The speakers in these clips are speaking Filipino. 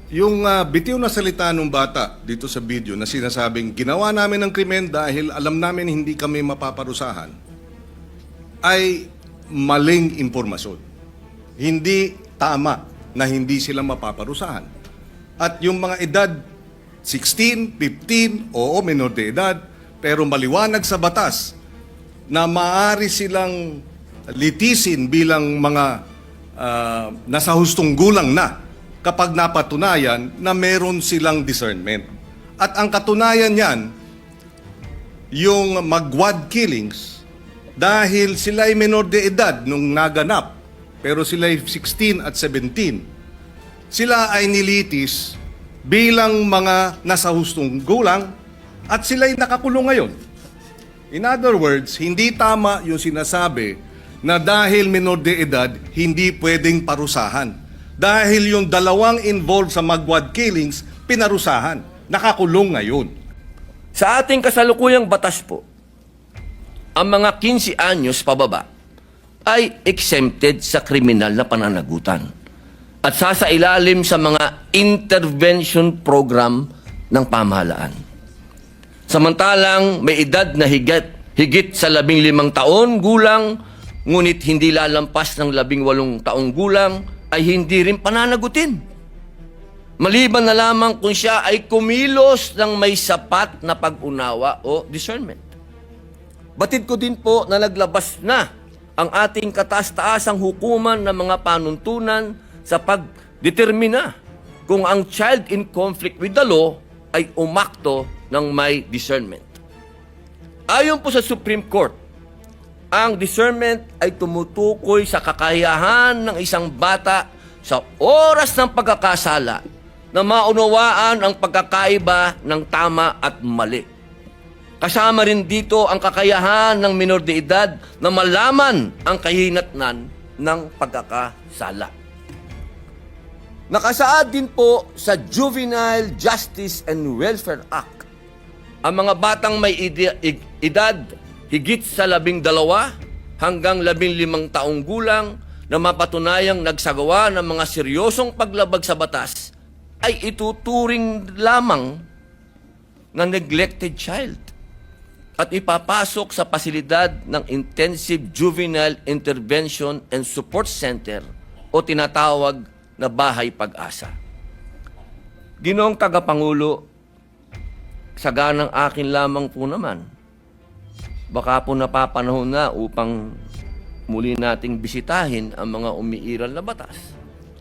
Yung bitiw na salita ng bata dito sa video na sinasabing ginawa namin ng krimen dahil alam namin hindi kami mapaparusahan ay maling impormasyon. Hindi tama na hindi sila mapaparusahan. At yung mga edad 16, 15, oo, menor de edad, pero maliwanag sa batas na maaari silang litisin bilang mga nasa hustong gulang na kapag napatunayan na meron silang discernment. At ang katunayan niyan, yung magwad killings, dahil sila ay menor de edad nung naganap, pero sila ay 16 at 17, sila ay nilitis bilang mga nasa hustong gulang at sila ay nakakulong ngayon. In other words, hindi tama yung sinasabi na dahil menor de edad, hindi pwedeng parusahan. Dahil yung dalawang involved sa magwad killings, pinarusahan. Nakakulong ngayon. Sa ating kasalukuyang batas po, ang mga 15 anyos pababa ay exempted sa kriminal na pananagutan at sasailalim sa mga intervention program ng pamahalaan. Samantalang may edad na higit sa 15 taon gulang, ngunit hindi lalampas ng 18 taong gulang, ay hindi rin pananagutin. Maliban na lamang kung siya ay kumilos ng may sapat na pag-unawa o discernment. Batid ko din po na naglabas na ang ating kataas-taasang hukuman ng mga panuntunan sa pagdetermina kung ang child in conflict with the law ay umakto ng may discernment. Ayon po sa Supreme Court, ang discernment ay tumutukoy sa kakayahan ng isang bata sa oras ng pagkakasala na maunawaan ang pagkakaiba ng tama at mali. Kasama rin dito ang kakayahan ng minor de edad na malaman ang kahinatnan ng pagkakasala. Nakasaad din po sa Juvenile Justice and Welfare Act ang mga batang may edad higit sa 12 hanggang 15 taong gulang na mapatunayang nagsagawa ng mga seryosong paglabag sa batas ay ituturing lamang na neglected child at ipapasok sa pasilidad ng Intensive Juvenile Intervention and Support Center o tinatawag na Bahay Pag-asa. Ginoong Tagapangulo, saganang akin lamang po naman, baka po napapanahon na upang muli nating bisitahin ang mga umiiral na batas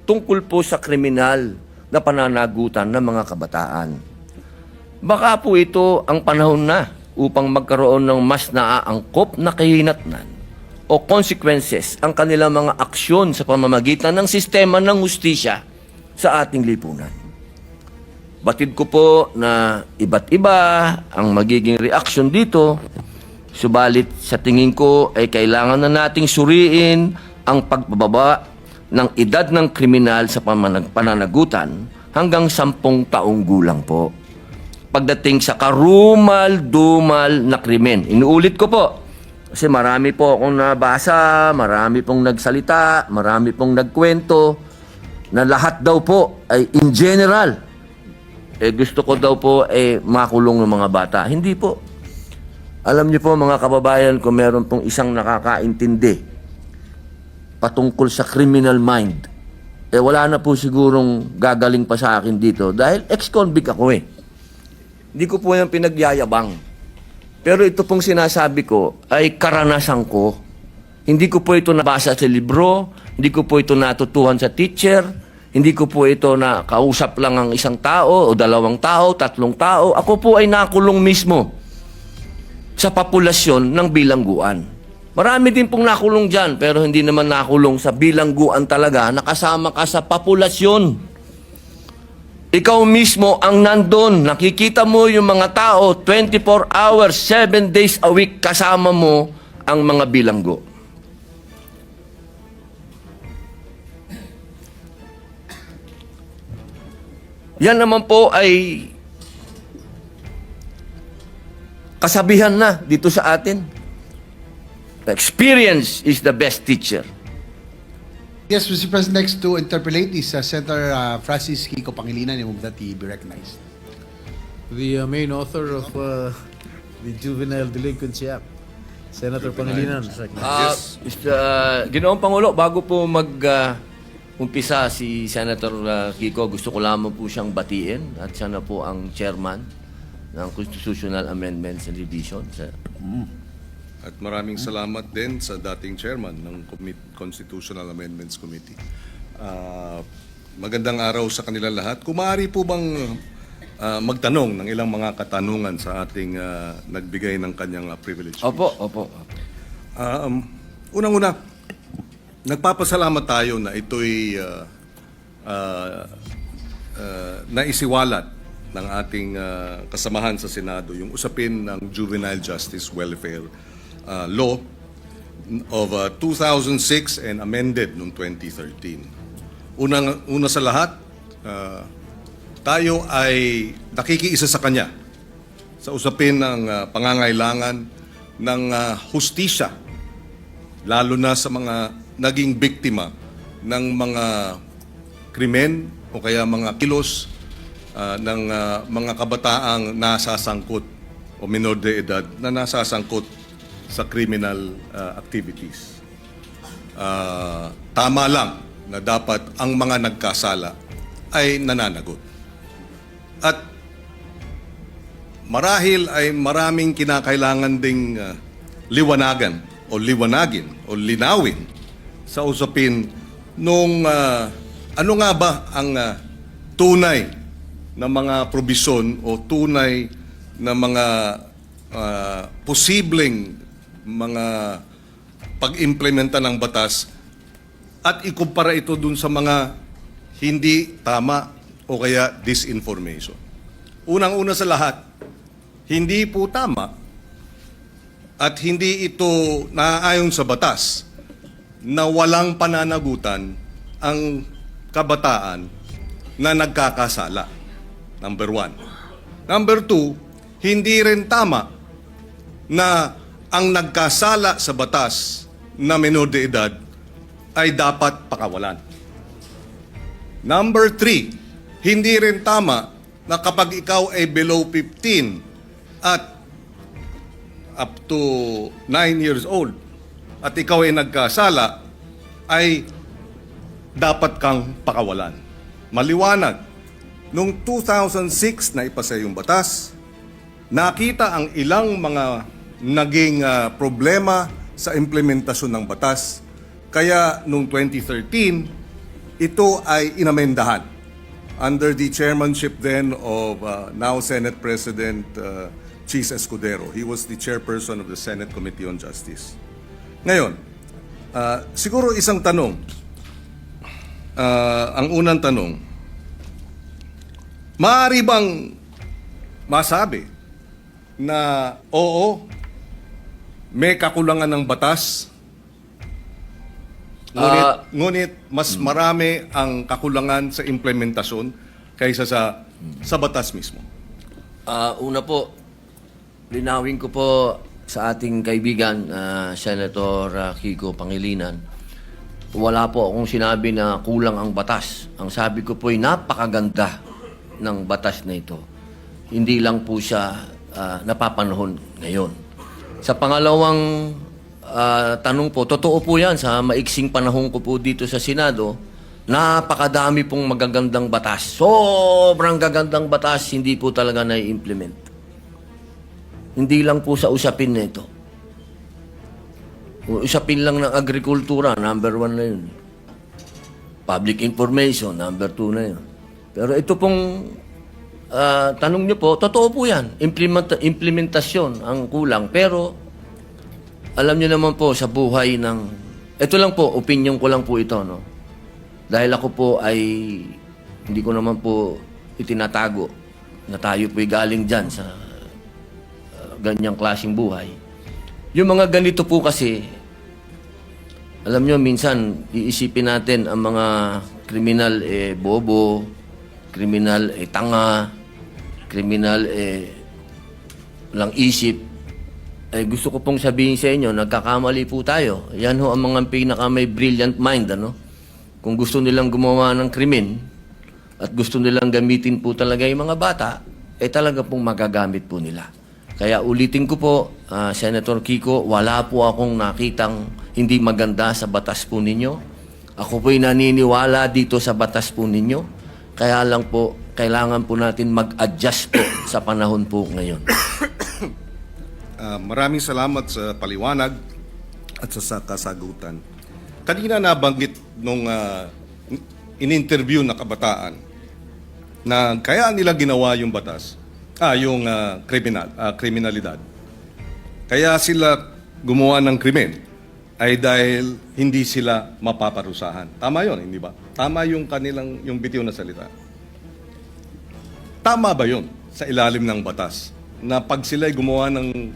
tungkol po sa kriminal na pananagutan ng mga kabataan. Baka po ito ang panahon na upang magkaroon ng mas naaangkop na kahinatnan o consequences ang kanilang mga aksyon sa pamamagitan ng sistema ng hustisya sa ating lipunan. Batid ko po na iba't iba ang magiging reaksyon dito. Subalit sa tingin ko ay kailangan na nating suriin ang pagbababa ng edad ng kriminal sa pananagutan hanggang 10 taong gulang po. Pagdating sa karumal-dumal na krimen. Inuulit ko po, kasi marami po akong nabasa, marami pong nagsalita, marami pong nagkwento, na lahat daw po ay in general, gusto ko daw po makulong ng mga bata. Hindi po. Alam niyo po mga kababayan, kung meron pong isang nakakaintindi patungkol sa criminal mind, wala na po sigurong gagaling pa sa akin dito dahil ex-convict ako Hindi ko po yung pinagyayabang. Pero ito pong sinasabi ko ay karanasan ko. Hindi ko po ito nabasa sa libro, hindi ko po ito natutuhan sa teacher, hindi ko po ito na kausap lang ang isang tao o 2 tao, 3 tao. Ako po ay nakulong mismo sa populasyon ng bilangguan. Marami din pong nakulong dyan, pero hindi naman nakulong sa bilangguan talaga, nakasama ka sa populasyon. Ikaw mismo ang nandun, nakikita mo yung mga tao, 24 hours, 7 days a week, kasama mo ang mga bilanggo. Yan naman po ay kasabihan na dito sa atin. Experience is the best teacher. Yes, Mr. President, next to interpolate is Senator Francis Kiko Pangilinan. I move that he be recognized. The main author of the Juvenile Delinquency Act, Senator Pangilinan. Yes. Ginoong Pangulo, bago po umpisa si Senator Kiko, gusto ko lamang po siyang batiin at siya na po ang chairman ng Constitutional Amendments and Revision. At maraming salamat din sa dating chairman ng Constitutional Amendments Committee. Magandang araw sa kanila lahat. Kung maaari po bang magtanong ng ilang mga katanungan sa ating nagbigay ng kanyang privilege. Opo. Unang-una, nagpapasalamat tayo na ito'y naisiwalat ng ating kasamahan sa Senado, yung usapin ng Juvenile Justice Welfare Law of 2006 and amended noong 2013. Una sa lahat, tayo ay nakikiisa sa kanya sa usapin ng pangangailangan ng hustisya, lalo na sa mga naging biktima ng mga krimen o kaya mga kilos ng mga kabataang nasasangkot o minor de edad na nasasangkot sa criminal activities. Tama lang na dapat ang mga nagkasala ay nananagot. At marahil ay maraming kinakailangan ding liwanagin o linawin sa usapin nung ano nga ba ang tunay na mga probisyon o tunay na mga posibleng mga pag-implementa ng batas at ikumpara ito dun sa mga hindi tama o kaya disinformation. Unang-una sa lahat, hindi po tama at hindi ito naaayon sa batas na walang pananagutan ang kabataan na nagkakasala. Number 1. Number 2, hindi rin tama na ang nagkasala sa batas na menor de edad ay dapat pakawalan. Number 3, hindi rin tama na kapag ikaw ay below 15 at up to 9 years old at ikaw ay nagkasala, ay dapat kang pakawalan. Maliwanag, noong 2006 na ipasa yung batas, nakita ang ilang mga naging problema sa implementasyon ng batas. Kaya noong 2013, ito ay inamendahan under the chairmanship then of now Senate President Chis Escudero. He was the chairperson of the Senate Committee on Justice. Ngayon, siguro isang tanong. Ang unang tanong, maaari bang masabi na oo, may kakulangan ng batas, ngunit mas marami ang kakulangan sa implementasyon kaysa sa batas mismo? Una po, linawin ko po sa ating kaibigan, Senator Kiko Pangilinan, wala po akong sinabi na kulang ang batas. Ang sabi ko po ay napakaganda ng batas na ito. Hindi lang po siya napapanahon ngayon. Sa pangalawang tanong po, totoo po yan, sa maiksing panahon ko po dito sa Senado, napakadami pong magagandang batas. Sobrang gagandang batas, hindi po talaga na-implement. Hindi lang po sa usapin na ito. Usapin lang ng agrikultura, number 1 na yun. Public information, number 2 na yun. Pero ito pong tanong niyo po, totoo po yan. Implementasyon ang kulang. Pero alam niyo naman po sa buhay ng... Ito lang po, opinion ko lang po ito, no? Dahil ako po ay hindi ko naman po itinatago na tayo po'y galing dyan sa ganyang klaseng buhay. Yung mga ganito po kasi, alam nyo, minsan iisipin natin ang mga kriminal bobo, kriminal tanga, kriminal lang isip. Gusto ko pong sabihin sa inyo, nagkakamali po tayo. Yan ho ang mga pinaka may brilliant mind, ano? kung gusto nilang gumawa ng krimen at gusto nilang gamitin po talaga yung mga bata, talaga pong magagamit po nila. Kaya ulitin ko po, Senator Kiko, wala po akong nakitang hindi maganda sa batas po ninyo. Ako po'y naniniwala dito sa batas po ninyo. Kaya lang po, kailangan po natin mag-adjust po sa panahon po ngayon. Maraming salamat sa paliwanag at sa kasagutan. Kanina nabanggit nung in-interview na kabataan na kaya nila ginawa yung batas, yung kriminalidad. Kaya sila gumawa ng krimen ay dahil hindi sila mapaparusahan. Tama yon, hindi ba? Tama yung kanilang, yung bitiw na salita. Tama ba yon sa ilalim ng batas na pag sila'y gumawa ng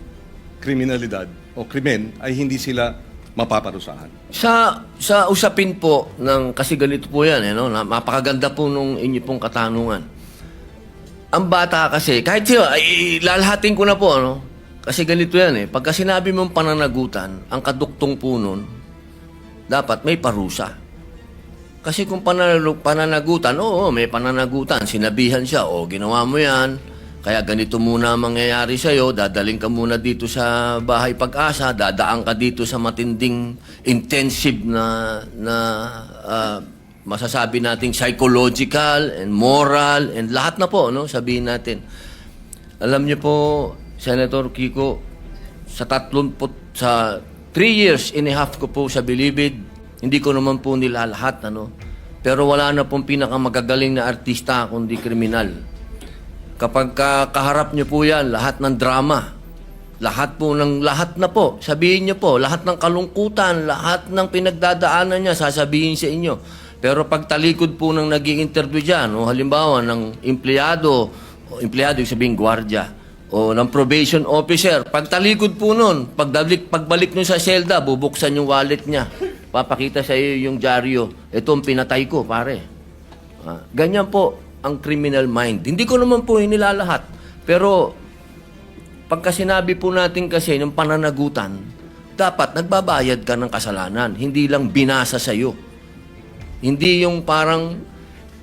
kriminalidad o krimen ay hindi sila mapaparusahan? Sa usapin po ng, kasi ganito po yan, napakaganda po nung inyo pong katanungan. Ang bata kasi, kahit siya, lalahatin ko na po, kasi ganito yan pagka sinabi mong pananagutan, ang kaduktong po nun, dapat may parusa. Kasi kung pananagutan, oo, may pananagutan, sinabihan siya, ginawa mo yan, kaya ganito muna ang mangyayari sa'yo, dadaling ka muna dito sa Bahay Pag-asa, dadaan ka dito sa matinding intensive na masasabi nating psychological and moral and lahat na po, sabihin natin. Alam niyo po, Senator Kiko, sa 3 years and a half ko po sa Bilibid, hindi ko naman po nila lahat, pero wala na pong pinakamagagaling na artista kundi kriminal. Kapag kaharap niyo po yan, lahat ng drama, lahat na po, sabihin niyo po, lahat ng kalungkutan, lahat ng pinagdadaanan niya, sasabihin sa inyo. Pero pag talikod po ng nag-i-interview dyan, halimbawa ng empleyado yung sabihin gwardiya, o ng probation officer, pag talikod po nun, pagbalik nyo sa selda, bubuksan yung wallet niya, papakita sa iyo yung dyaryo, ito ang pinatay ko, pare. Ganyan po ang criminal mind. Hindi ko naman po inilalahat. Pero, pagka sinabi po natin kasi ng pananagutan, dapat nagbabayad ka ng kasalanan. Hindi lang binasa sa'yo. Hindi yung parang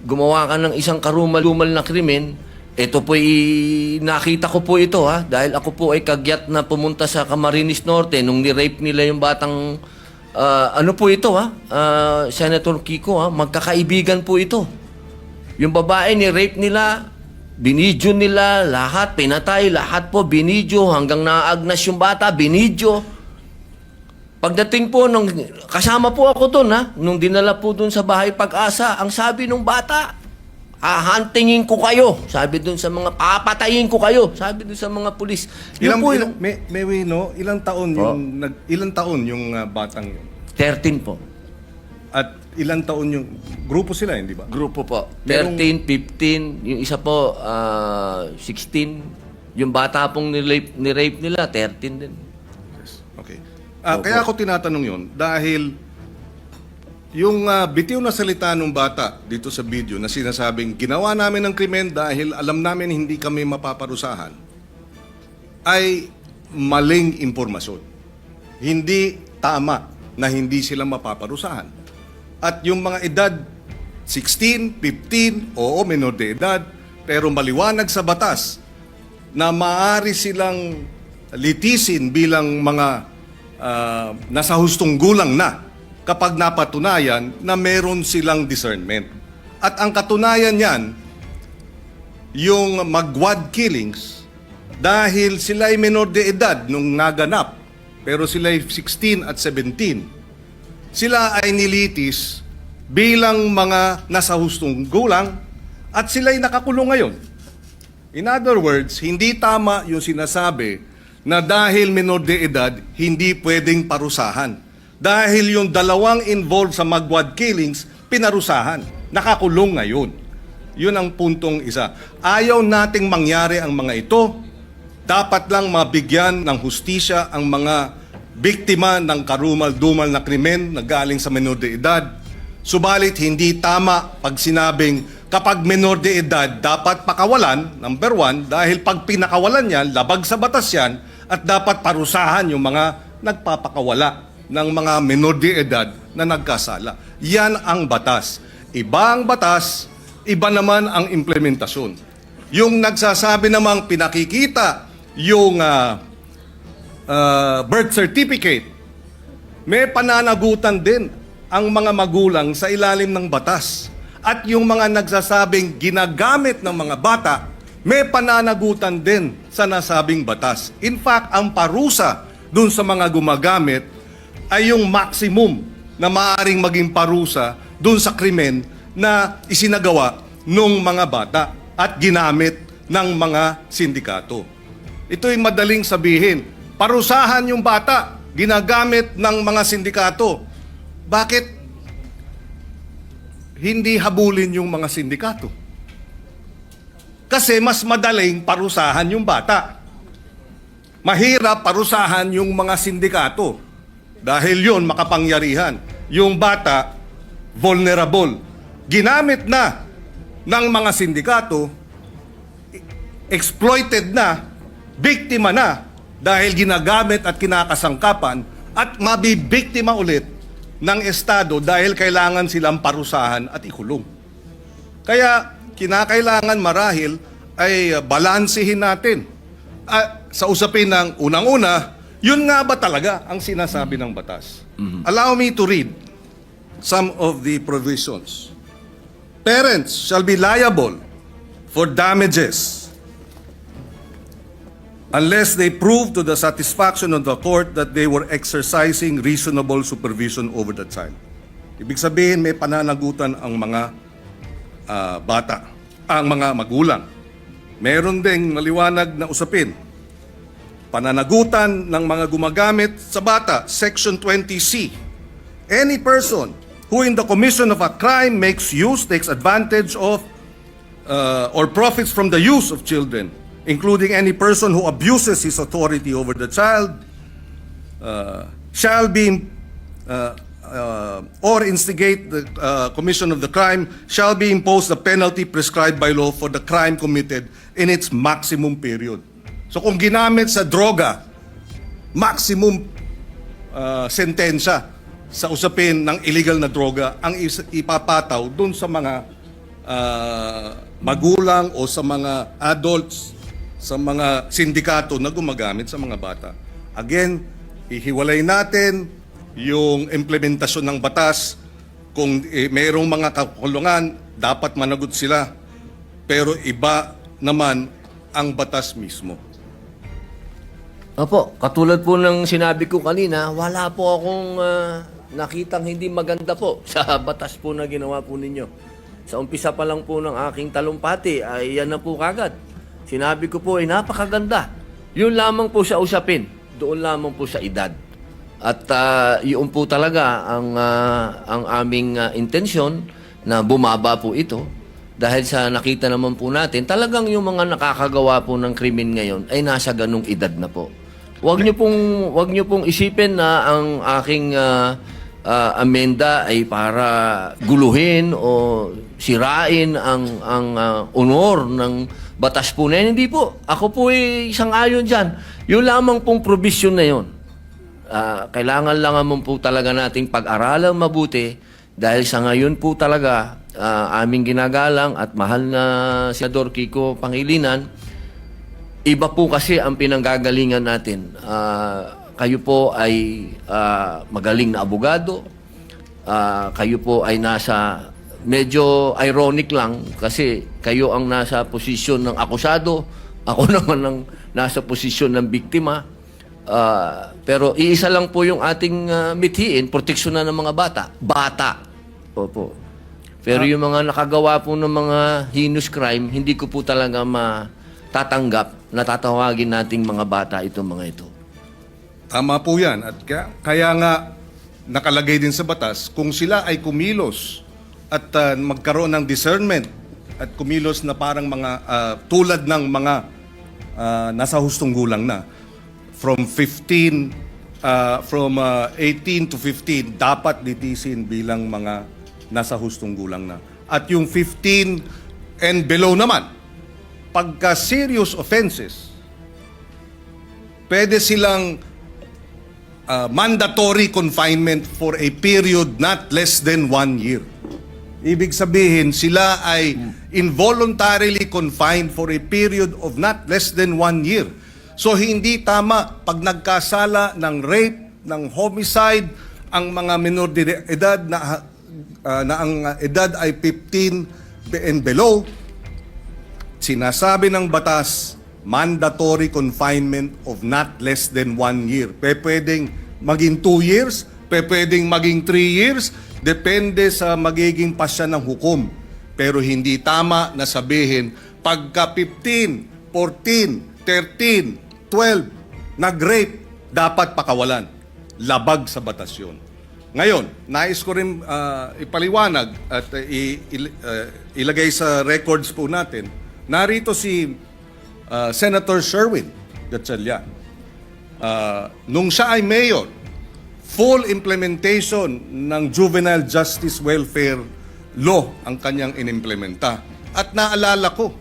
gumawa ka ng isang karumal-dumal na krimen, ito po nakita ko po ito dahil ako po ay kagyat na pumunta sa Camarines Norte nung ni-rape nila yung batang, ano po ito Senator Kiko magkakaibigan po ito. Yung babae ni-rape nila, binidyo nila, lahat, pinatay, lahat po, binidyo, hanggang naagnas yung bata, binidyo. Pagdating po, kasama po ako doon, nung dinala po doon sa Bahay Pag-asa, ang sabi nung bata, hahantingin ko kayo, sabi doon sa mga, papatayin ko kayo, sabi doon sa mga pulis. Ilang taon yung batang yun? 13 po. At ilang taon yung grupo sila, hindi ba? Grupo po. 13, 15, yung isa po, 16. Yung bata pong ni-rape nila, 13 din. Yes. Okay. Kaya ako tinatanong yun, dahil yung bitiw na salita ng bata dito sa video na sinasabing ginawa namin ng krimen dahil alam namin hindi kami mapaparusahan, ay maling impormasyon. Hindi tama na hindi sila mapaparusahan. At yung mga edad 16, 15, oo, menor de edad, pero maliwanag sa batas na maaari silang litisin bilang mga nasa hustong gulang na kapag napatunayan na meron silang discernment. At ang katunayan niyan, yung magwad killings, dahil sila ay menor de edad nung naganap, pero sila ay 16 at 17, sila ay nilitis bilang mga nasa hustong gulang at sila ay nakakulong ngayon. In other words, hindi tama yung sinasabi na dahil menor de edad, hindi pwedeng parusahan. Dahil yung dalawang involved sa magwad killings, pinarusahan. Nakakulong ngayon. Yun ang puntong isa. Ayaw nating mangyari ang mga ito. Dapat lang mabigyan ng hustisya ang mga biktima ng karumal-dumal na krimen na galing sa menor de edad. Subalit hindi tama pag sinabing kapag menor de edad dapat pakawalan, number 1, dahil pag pinakawalan yan, labag sa batas yan, at dapat parusahan yung mga nagpapakawala ng mga menor de edad na nagkasala. Yan ang batas. Iba ang batas, iba naman ang implementasyon. Yung nagsasabi namang pinakikita yung birth certificate, may pananagutan din ang mga magulang sa ilalim ng batas. At yung mga nagsasabing ginagamit ng mga bata, may pananagutan din sa nasabing batas. In fact, ang parusa dun sa mga gumagamit ay yung maximum na maaaring maging parusa dun sa krimen na isinagawa ng mga bata at ginamit ng mga sindikato. Ito'y madaling sabihin, parusahan yung bata, ginagamit ng mga sindikato. Bakit hindi habulin yung mga sindikato? Kasi mas madaling parusahan yung bata. Mahirap parusahan yung mga sindikato. Dahil yun, makapangyarihan. Yung bata, vulnerable. Ginamit na ng mga sindikato, exploited na, biktima na, dahil ginagamit at kinakasangkapan, at mabibiktima ulit ng Estado dahil kailangan silang parusahan at ikulong. Kaya, kinakailangan marahil ay balansehin natin. Sa usapin ng unang-una, yun nga ba talaga ang sinasabi ng batas? Allow me to read some of the provisions. Parents shall be liable for damages unless they prove to the satisfaction of the court that they were exercising reasonable supervision over the child. Ibig sabihin, may pananagutan ang mga bata, ang mga magulang. Meron ding maliwanag na usapin. Pananagutan ng mga gumagamit sa bata, Section 20C. Any person who in the commission of a crime makes use, takes advantage of, or profits from the use of children, including any person who abuses his authority over the child, shall be or instigate the commission of the crime, shall be imposed the penalty prescribed by law for the crime committed in its maximum period. So kung ginamit sa droga, maximum sentensya sa usapin ng illegal na droga ang ipapataw dun sa mga magulang o sa mga adults, sa mga sindikato na gumagamit sa mga bata. Again, ihiwalay natin yung implementasyon ng batas. Kung mayroong mga kakulungan, dapat managot sila. Pero iba naman ang batas mismo. Opo, katulad po ng sinabi ko kanina, wala po akong nakitang hindi maganda po sa batas po na ginawa po ninyo. Sa umpisa pa lang po ng aking talumpati, ay yan na po kagad. Sinabi ko po ay napakaganda. Yun lamang po sa usapin, doon lamang po sa edad. At yun po talaga ang aming intensyon na bumaba po ito. Dahil sa nakita naman po natin, talagang yung mga nakakagawa po ng krimen ngayon ay nasa ganung edad na po. Huwag niyo pong isipin na ang aking amenda ay para guluhin o sirain ang honor ng batas po na yan. Hindi po. Ako po ay isang ayon dyan. Yung lamang pong provision na yun. Kailangan lang naman po talaga nating pag-aralan mabuti dahil sa ngayon po talaga aming ginagalang at mahal na Senador Kiko Pangilinan, iba po kasi ang pinanggagalingan natin. Kayo po ay magaling na abogado. Kayo po ay nasa, medyo ironic lang kasi kayo ang nasa posisyon ng akusado. Ako naman ang nasa posisyon ng biktima. Pero iisa lang po yung ating mithiin, proteksyon na ng mga bata. Bata. Opo. Pero yung mga nakagawa po ng mga heinous crime, hindi ko po talaga matatanggap na tatawagin nating mga bata itong mga ito. Tama po yan. At kaya nga nakalagay din sa batas, kung sila ay kumilos at magkaroon ng discernment at kumilos na parang mga tulad ng mga nasa hustong gulang na, from 18 to 15, dapat litisin bilang mga nasa hustong gulang na. At yung 15 and below naman, pagka serious offenses, pwede silang mandatory confinement for a period not less than 1 year. Ibig sabihin, sila ay involuntarily confined for a period of not less than 1 year. So hindi tama pag nagkasala ng rape, ng homicide, ang mga minor de edad na ang edad ay 15 and below, sinasabi ng batas, mandatory confinement of not less than 1 year. Pwedeng maging 2 years, pwedeng maging 3 years, depende sa magiging pasya ng hukom. Pero hindi tama na sabihin, pagka 15, 14, 13, 12, nag-rape, dapat pakawalan. Labag sa batas yun. Ngayon, nais ko rin ipaliwanag at ilagay sa records po natin, narito si Senator Sherwin Gatchalian. Nung siya ay mayor, full implementation ng Juvenile Justice Welfare Law ang kanyang inimplementa. At naalala ko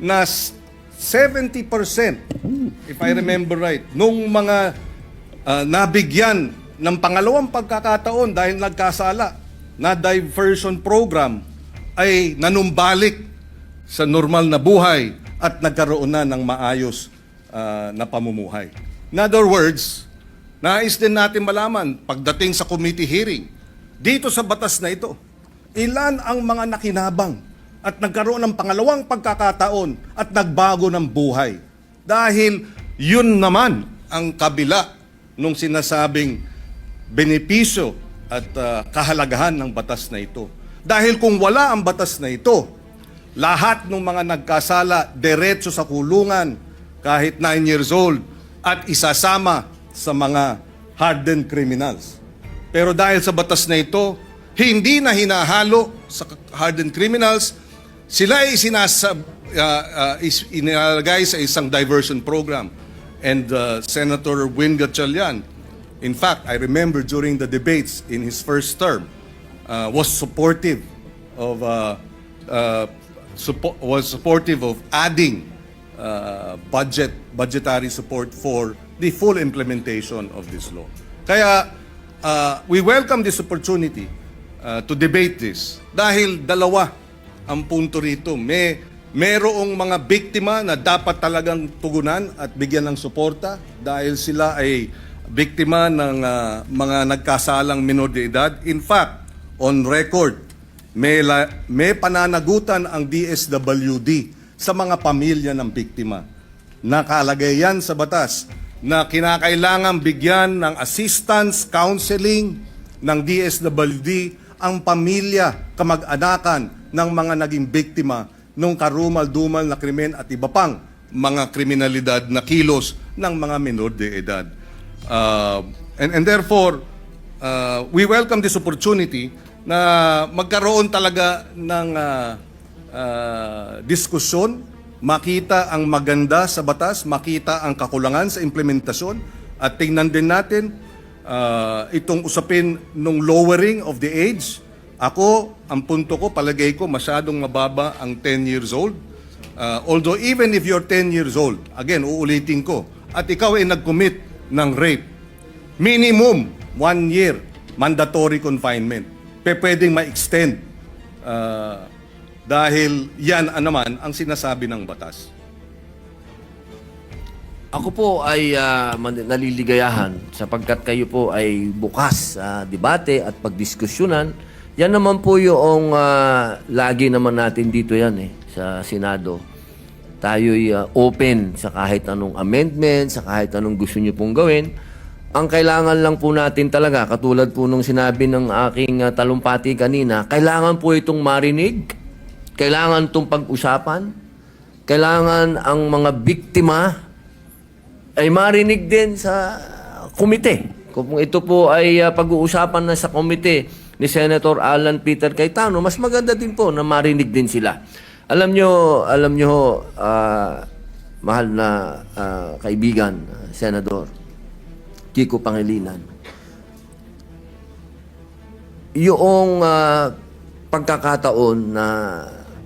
na 70%, if I remember right, nung mga nabigyan ng pangalawang pagkakataon dahil nagkasala na diversion program ay nanumbalik sa normal na buhay at nagkaroon na ng maayos na pamumuhay. In other words, nais din natin malaman pagdating sa committee hearing, dito sa batas na ito, ilan ang mga nakinabang at nagkaroon ng pangalawang pagkakataon at nagbago ng buhay. Dahil yun naman ang kabila nung sinasabing benepisyo at kahalagahan ng batas na ito. Dahil kung wala ang batas na ito, lahat ng mga nagkasala, diretso sa kulungan, kahit 9 years old, at isasama sa mga hardened criminals. Pero dahil sa batas na ito, hindi na hinahalo sa hardened criminals, sila ay inilagay sa isang diversion program. And Senator Win Gatchalian, in fact, I remember during the debates in his first term, was supportive of adding budgetary support for the full implementation of this law. Kaya we welcome this opportunity to debate this dahil dalawa ang punto rito. Merong mga biktima na dapat talagang tugunan at bigyan ng suporta dahil sila ay biktima ng mga nagkasalang minor de edad. In fact, on record, may pananagutan ang DSWD sa mga pamilya ng biktima. Nakalagay yan sa batas na kinakailangan bigyan ng assistance, counseling ng DSWD ang pamilya, kamag-anakan ng mga naging biktima ng karumal-dumal na krimen at iba pang mga kriminalidad na kilos ng mga minor de edad. And therefore, we welcome this opportunity na magkaroon talaga ng diskusyon, makita ang maganda sa batas, makita ang kakulangan sa implementasyon, at tingnan din natin itong usapin ng lowering of the age. Ako, ang punto ko, palagay ko, masyadong mababa ang 10 years old. Although even if you're 10 years old, again, uulitin ko, at ikaw ay nag-commit ng rape, minimum 1 year mandatory confinement. Pwedeng ma-extend dahil yan naman ang sinasabi ng batas. Ako po ay naliligayahan sapagkat kayo po ay bukas sa debate at pagdiskusyonan. Yan naman po yung lagi naman natin dito yan sa Senado. Tayo'y open sa kahit anong amendment, sa kahit anong gusto nyo pong gawin. Ang kailangan lang po natin talaga, katulad po nung sinabi ng aking talumpati kanina, kailangan po itong marinig, kailangan itong pag-usapan, kailangan ang mga biktima ay marinig din sa komite. Kung ito po ay pag-uusapan na sa komite ni Senator Alan Peter Cayetano, mas maganda din po na marinig din sila. Alam nyo, mahal na kaibigan, Senador Kiko Pangilinan, yung pagkakataon na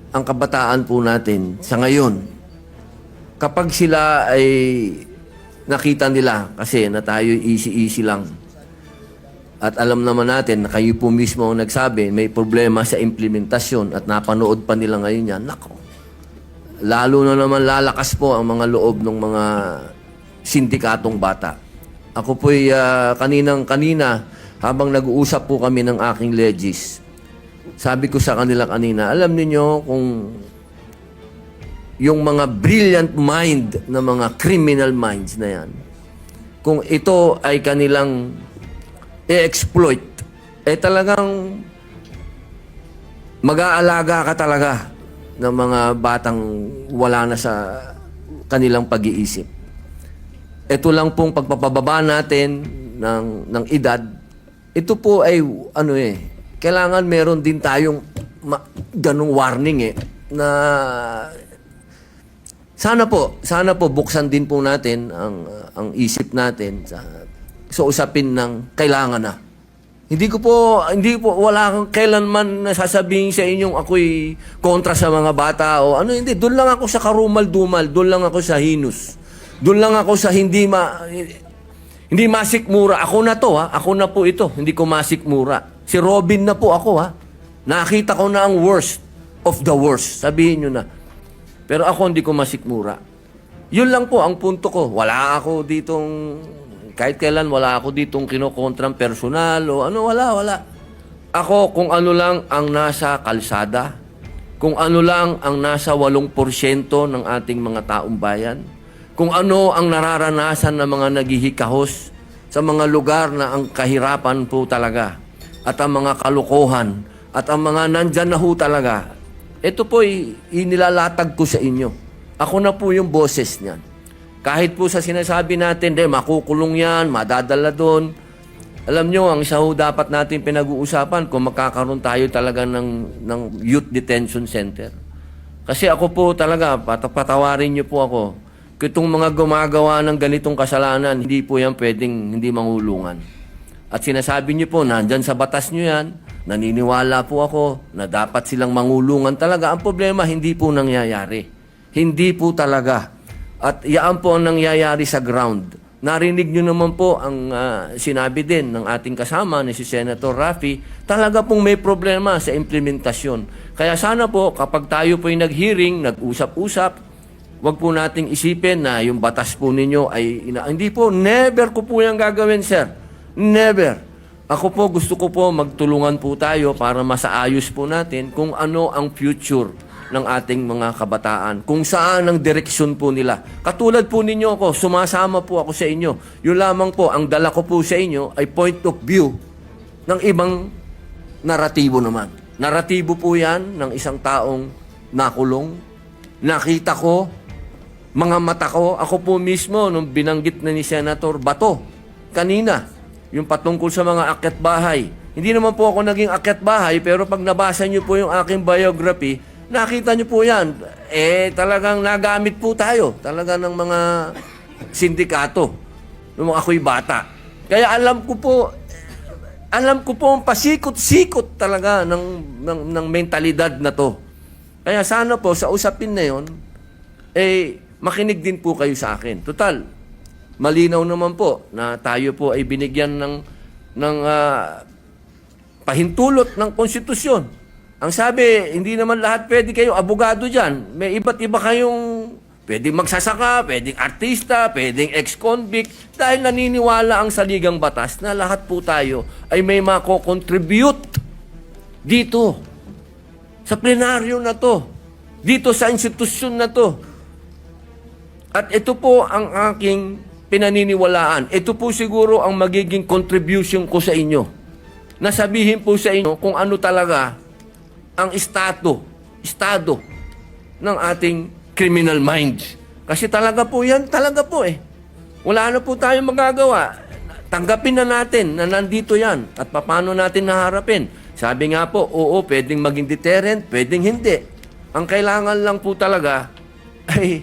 ang kabataan po natin sa ngayon, kapag sila ay nakita nila kasi na tayo easy-easy lang. At alam naman natin na kayo po mismo ang nagsabi, may problema sa implementasyon at napanood pa nila ngayon yan. Nako, lalo na naman lalakas po ang mga loob ng mga sindikatong bata. Ako po'y kanina, habang nag-uusap po kami ng aking legis, sabi ko sa kanila kanina, alam niyo kung yung mga brilliant mind na mga criminal minds na yan, kung ito ay kanilang i-exploit, talagang mag-aalaga ka talaga ng mga batang wala na sa kanilang pag-iisip. Ito lang pong pagpapababa natin ng edad, ito po ay kailangan meron din tayong ganung warning na sana po buksan din po natin ang isip natin sa usapin ng kailangan na. Hindi po wala kang kailanman nasasabihin sa inyong ako'y kontra sa mga bata o hindi. Doon lang ako sa karumal-dumal, doon lang ako sa hinus. Doon lang ako sa hindi masikmura. Ako na to, ako na po ito. Hindi ko masikmura. Si Robin na po ako, Nakita ko na ang worst of the worst. Sabihin nyo na. Pero ako hindi ko masikmura. Yun lang po ang punto ko. Wala ako ditong, kahit kailan wala ako ditong kinokontrang personal o wala. Ako kung ano lang ang nasa kalsada, kung ano lang ang nasa 8% ng ating mga taong bayan, kung ano ang nararanasan ng mga naghihikahos sa mga lugar na ang kahirapan po talaga at ang mga kalukuhan at ang mga nandyan na ho talaga. Ito po inilalatag ko sa inyo. Ako na po yung boses niyan. Kahit po sa sinasabi natin, makukulong yan, madadala doon. Alam nyo, ang isa ho dapat natin pinag-uusapan kung magkakaroon tayo talaga ng youth detention center. Kasi ako po talaga, patawarin nyo po ako, itong mga gumagawa ng ganitong kasalanan, hindi po yan pwedeng hindi mangulungan. At sinasabi nyo po, nandyan sa batas nyo yan, naniniwala po ako na dapat silang mangulungan talaga. Ang problema, hindi po nangyayari. Hindi po talaga. At yaan po ang nangyayari sa ground. Narinig nyo naman po ang sinabi din ng ating kasama ni si Senator Raffy, talaga pong may problema sa implementasyon. Kaya sana po, kapag tayo po'y nag-hearing, nag-usap-usap, wag po nating isipin na yung batas po ninyo ay hindi po, never ko po yung gagawin, sir. Never. Ako po, gusto ko po magtulungan po tayo para masaayos po natin kung ano ang future ng ating mga kabataan. Kung saan ang direksyon po nila. Katulad po ninyo ako, sumasama po ako sa inyo. Yun lamang po, ang dala ko po sa inyo ay point of view ng ibang naratibo naman. Naratibo po yan ng isang taong nakulong. Nakita ko, mga mata ko, ako po mismo, nung binanggit na ni Senator Bato, kanina, yung patungkol sa mga akyat bahay. Hindi naman po ako naging akyat bahay, pero pag nabasa nyo po yung aking biography, nakita nyo po yan. Talagang nagamit po tayo. Talaga ng mga sindikato. Nung ako'y bata. Kaya alam ko po ang pasikot-sikot talaga ng mentalidad na to. Kaya sana po, sa usapin na yon, makinig din po kayo sa akin. Total, malinaw naman po na tayo po ay binigyan ng pahintulot ng konstitusyon. Ang sabi, hindi naman lahat pwede kayo abogado dyan. May iba't iba kayong pwedeng magsasaka, pwedeng artista, pwedeng ex-convict. Dahil naniniwala ang saligang batas na lahat po tayo ay may mako-contribute dito. Sa plenaryo na to. Dito sa institusyon na to. At ito po ang aking pinaniniwalaan. Ito po siguro ang magiging contribution ko sa inyo. Nasabihin po sa inyo kung ano talaga ang estado ng ating criminal minds. Kasi talaga po yan, talaga po Wala na po tayong magagawa. Tanggapin na natin na nandito yan at paano natin naharapin. Sabi nga po, oo, pwedeng maging deterrent, pwedeng hindi. Ang kailangan lang po talaga ay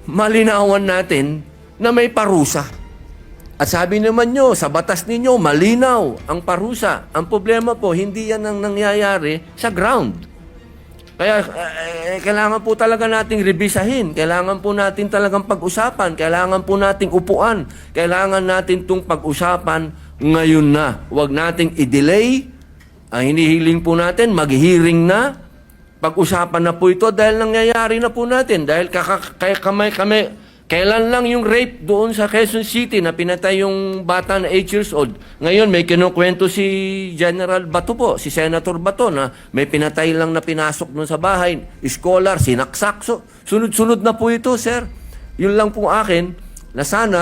malinawan natin na may parusa. At sabi naman nyo, sa batas ninyo, malinaw ang parusa. Ang problema po, hindi yan ang nangyayari sa ground. Kaya kailangan po talaga nating revisahin. Kailangan po natin talagang pag-usapan. Kailangan po nating upuan. Kailangan natin itong pag-usapan ngayon na. Huwag nating i-delay. Ang hinihiling po natin, mag-hearing na. Pag-usapan na po ito dahil nangyayari na po natin. Dahil kailan lang yung rape doon sa Quezon City na pinatay yung bata na 8 years old. Ngayon may kinukwento si General Bato po, si Senator Bato na may pinatay lang na pinasok doon sa bahay. Scholar, sinaksak. So, sunod-sunod na po ito, sir. Yun lang po akin na sana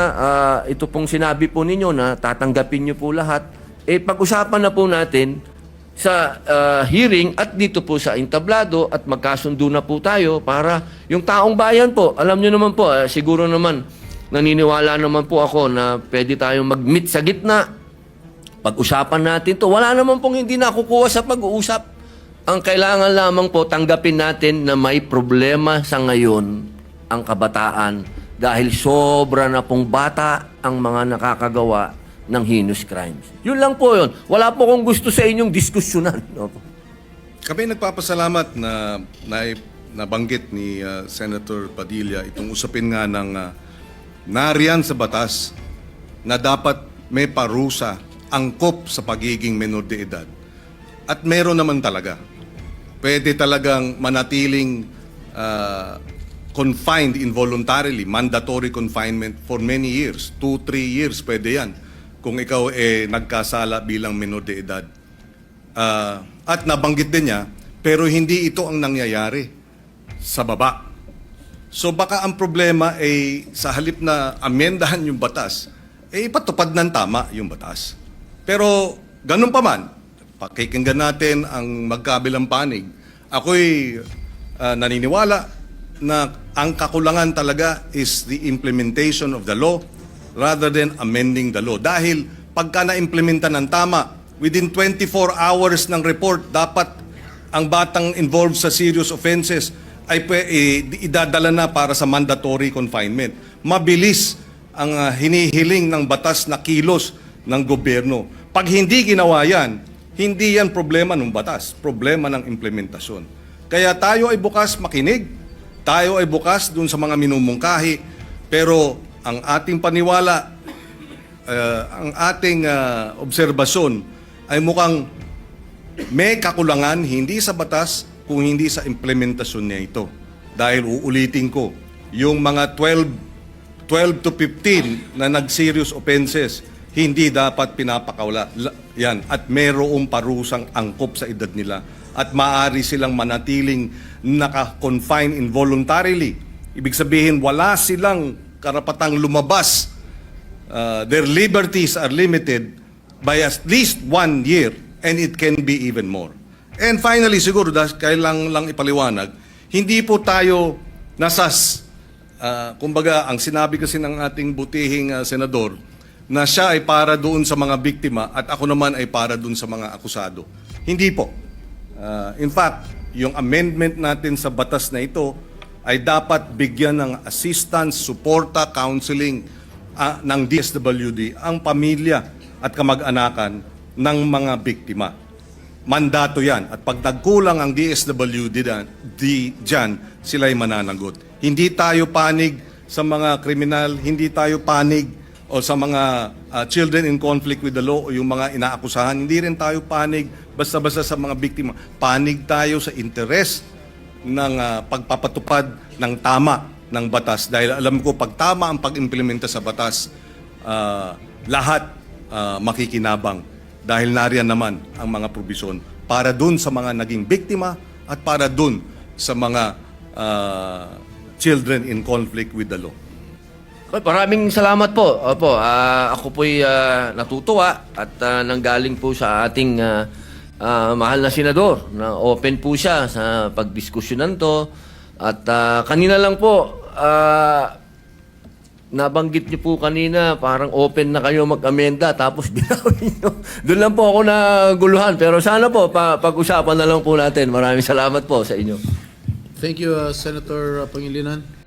ito pong sinabi po ninyo na tatanggapin niyo po lahat. Pag-usapan na po natin sa hearing at dito po sa entablado at magkasundo na po tayo para yung taong bayan po, alam nyo naman po, siguro naman naniniwala naman po ako na pwede tayong mag-meet sa gitna. Pag-usapan natin to. Wala naman pong hindi nakukuha sa pag-uusap. Ang kailangan lamang po tanggapin natin na may problema sa ngayon ang kabataan dahil sobra na pong bata ang mga nakakagawa ng heinous crimes. Yun lang po yun. Wala po kong gusto sa inyong diskusyonan. Opo. Kami nagpapasalamat na nabanggit ni Senator Padilla itong usapin nga ng nariyan sa batas na dapat may parusa angkop sa pagiging menor de edad. At meron naman talaga. Pwede talagang manatiling confined involuntarily, mandatory confinement for many years. 2-3 years, pwede yan. Kung ikaw nagkasala bilang menor de edad. At nabanggit din niya, pero hindi ito ang nangyayari sa baba. So baka ang problema ay sa halip na amendahan yung batas, ipatupad ng tama yung batas. Pero ganun pa man, pakikinggan natin ang magkabilang panig. Ako'y naniniwala na ang kakulangan talaga is the implementation of the law rather than amending the law. Dahil pagka na-implementa ng tama, within 24 hours ng report, dapat ang batang involved sa serious offenses ay idadala na para sa mandatory confinement. Mabilis ang hinihiling ng batas na kilos ng gobyerno. Pag hindi ginawa yan, hindi yan problema ng batas, problema ng implementasyon. Kaya tayo ay bukas makinig, tayo ay bukas dun sa mga minumungkahi, pero ang ating paniwala, ang ating obserbasyon ay mukhang may kakulangan hindi sa batas kung hindi sa implementasyon niya ito. Dahil uulitin ko, yung mga 12 to 15 na nag-serious offenses, hindi dapat pinapakawala. Yan. At mayroong parusang angkop sa edad nila. At maaari silang manatiling naka-confine involuntarily. Ibig sabihin, wala silang karapatang lumabas. Their liberties are limited by at least 1 year and it can be even more. And finally, siguro, kailangan lang ipaliwanag, hindi po tayo nasas, kumbaga, ang sinabi kasi ng ating butihing senador, na siya ay para doon sa mga biktima at ako naman ay para doon sa mga akusado. Hindi po. In fact, yung amendment natin sa batas na ito ay dapat bigyan ng assistance, suporta, counseling ng DSWD ang pamilya at kamag-anakan ng mga biktima. Mandato yan. At pag nagkulang ang DSWD dyan, sila'y mananagot. Hindi tayo panig sa mga kriminal, hindi tayo panig o sa mga children in conflict with the law o yung mga inaakusahan. Hindi rin tayo panig basta-basta sa mga biktima. Panig tayo sa interes ng pagpapatupad ng tama ng batas. Dahil alam ko, pag tama ang pag-implementa sa batas, lahat makikinabang. Dahil nariyan naman ang mga probisyon para dun sa mga naging biktima at para dun sa mga children in conflict with the law. Maraming salamat po. Opo, ako po'y natutuwa at nanggaling po sa ating mahal na senador na open po siya sa pagdiskusyonan to. At kanina lang po, nabanggit niyo po kanina, parang open na kayo mag-amenda tapos binawin niyo. Doon lang po ako naguluhan. Pero sana po, pag-usapan na lang po natin. Maraming salamat po sa inyo. Thank you, Senator Pangilinan.